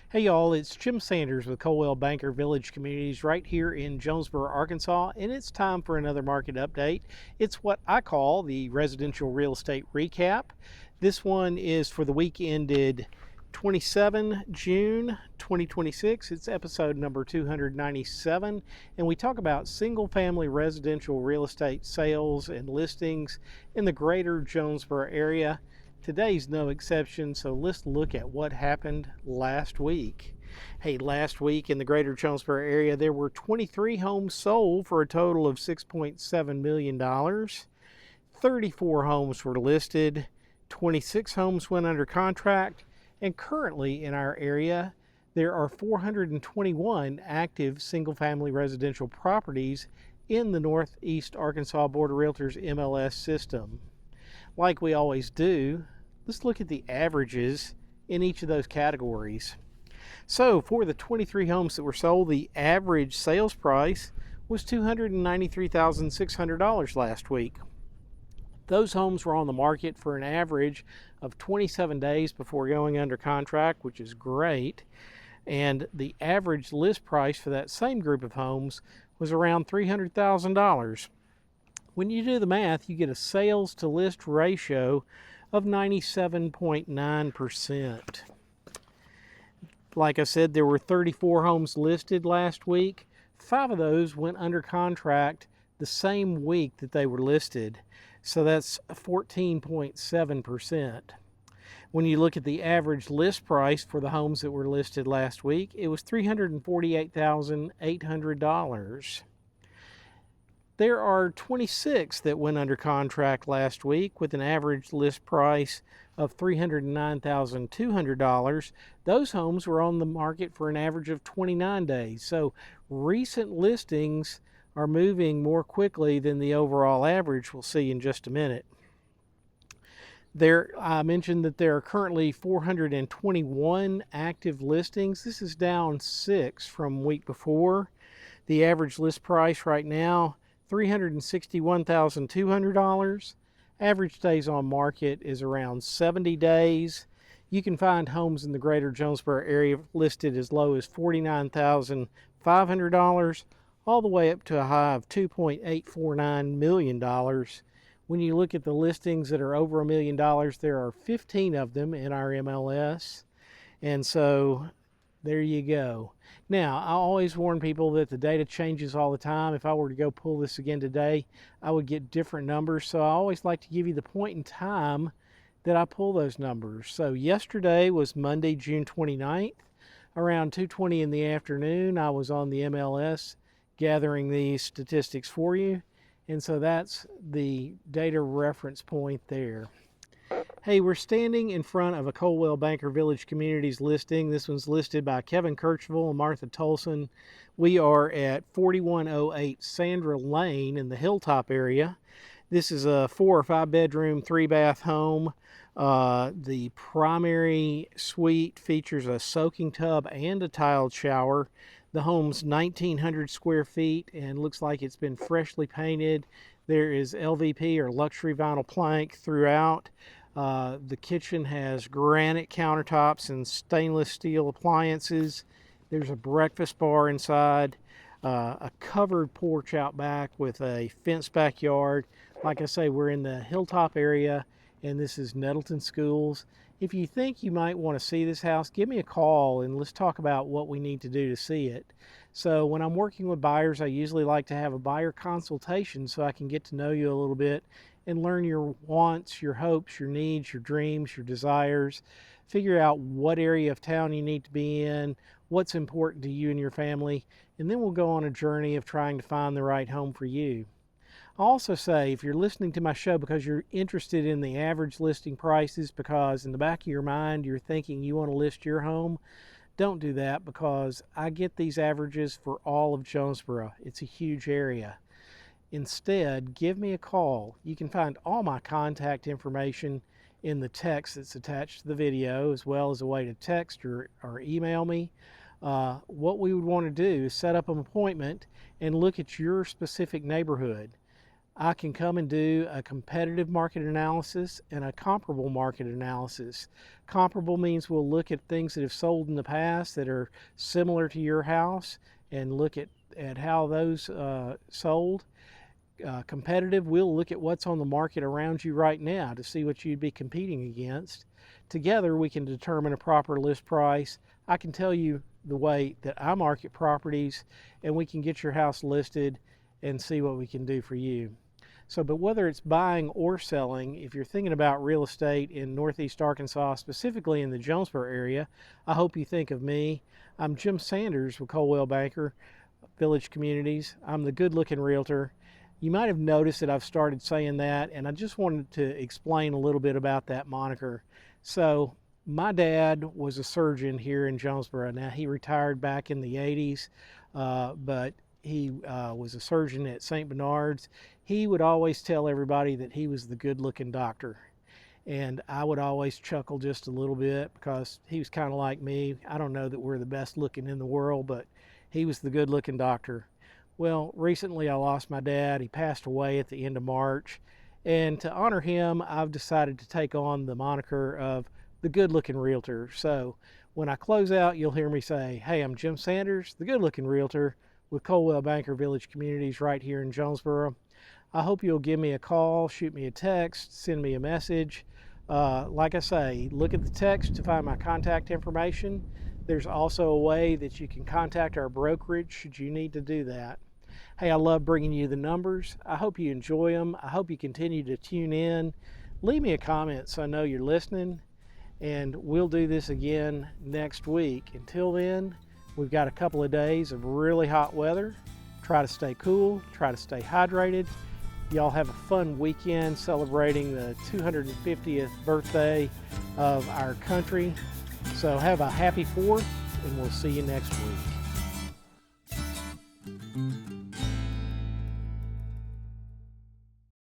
Hey y'all, it's Jim Sanders with Coldwell Banker Village Communities right here in Jonesboro, Arkansas, and it's time for another market update. It's what I call the residential real estate recap. This one is for the week ended 27 June 2026. It's episode number 297, and we talk about single family residential real estate sales and listings in the greater Jonesboro area. Today's no exception, so let's look at what happened last week. Hey, last week in the greater Jonesboro area, there were 23 homes sold for a total of $6.7 million. 34 homes were listed, 26 homes went under contract, and currently in our area, there are 421 active single-family residential properties in the Northeast Arkansas Board of Realtors MLS system. Like we always do, let's look at the averages in each of those categories. So for the 23 homes that were sold, the average sales price was $293,600 last week. Those homes were on the market for an average of 27 days before going under contract, which is great. And the average list price for that same group of homes was around $300,000. When you do the math, you get a sales to list ratio of 97.9%. Like I said, there were 34 homes listed last week. 5 of those went under contract the same week that they were listed. So that's 14.7%. When you look at the average list price for the homes that were listed last week, it was $348,800. There are 26 that went under contract last week with an average list price of $309,200. Those homes were on the market for an average of 29 days. So recent listings are moving more quickly than the overall average. We'll see in just a minute. I mentioned that there are currently 421 active listings. This is down 6 from week before. The average list price right now, $361,200. Average days on market is around 70 days. You can find homes in the greater Jonesboro area listed as low as $49,500 all the way up to a high of $2.849 million. When you look at the listings that are over $1 million, there are 15 of them in our MLS. And so there you go. Now, I always warn people that the data changes all the time. If I were to go pull this again today, I would get different numbers. So I always like to give you the point in time that I pull those numbers. So yesterday was Monday, June 29th. Around 2:20 in the afternoon, I was on the MLS gathering these statistics for you. And so that's the data reference point there. Hey, we're standing in front of a Coldwell Banker Village Communities listing. This one's listed by Kevin Kirchville and Martha Tolson. We are at 4108 Sandra Lane in the Hilltop area. This is a 4 or 5 bedroom, 3-bath home. The primary suite features a soaking tub and a tiled shower. The home's 1,900 square feet and looks like it's been freshly painted. There is LVP or luxury vinyl plank throughout. The kitchen has granite countertops and stainless steel appliances. There's a breakfast bar inside, a covered porch out back with a fenced backyard. Like I say, we're in the Hilltop area, and this is Nettleton Schools. If you think you might want to see this house, give me a call and let's talk about what we need to do to see it. So when I'm working with buyers, I usually like to have a buyer consultation so I can get to know you a little bit and learn your wants, your hopes, your needs, your dreams, your desires. Figure out what area of town you need to be in, what's important to you and your family, and then we'll go on a journey of trying to find the right home for you. I'll also say, if you're listening to my show because you're interested in the average listing prices, because in the back of your mind you're thinking you want to list your home, don't do that, because I get these averages for all of Jonesboro. It's a huge area. Instead, give me a call. You can find all my contact information in the text that's attached to the video, as well as a way to text or email me. What we would want to do is set up an appointment and look at your specific neighborhood. I can come and do a competitive market analysis and a comparable market analysis. Comparable means we'll look at things that have sold in the past that are similar to your house and look at how those sold. Competitive, we'll look at what's on the market around you right now to see what you'd be competing against. Together, we can determine a proper list price. I can tell you the way that I market properties, and we can get your house listed and see what we can do for you. So, but whether it's buying or selling, if you're thinking about real estate in Northeast Arkansas, specifically in the Jonesboro area, I hope you think of me. I'm Jim Sanders with Coldwell Banker Village Communities. I'm the good-looking realtor. You might have noticed that I've started saying that, and I just wanted to explain a little bit about that moniker. So, my dad was a surgeon here in Jonesboro. Now, he retired back in the 80s, but he was a surgeon at St. Bernard's. He would always tell everybody that he was the good-looking doctor. And I would always chuckle just a little bit because he was kind of like me. I don't know that we're the best looking in the world, but he was the good-looking doctor. Well, recently I lost my dad. He passed away at the end of March. And to honor him, I've decided to take on the moniker of the good-looking realtor. So when I close out, you'll hear me say, hey, I'm Jim Sanders, the good-looking realtor with Coldwell Banker Village Communities right here in Jonesboro. I hope you'll give me a call, shoot me a text, send me a message. Like I say, look at the text to find my contact information. There's also a way that you can contact our brokerage should you need to do that. Hey, I love bringing you the numbers. I hope you enjoy them. I hope you continue to tune in. Leave me a comment so I know you're listening, and we'll do this again next week. Until then, we've got a couple of days of really hot weather. Try to stay cool, try to stay hydrated. Y'all have a fun weekend celebrating the 250th birthday of our country. So have a happy 4th, and we'll see you next week.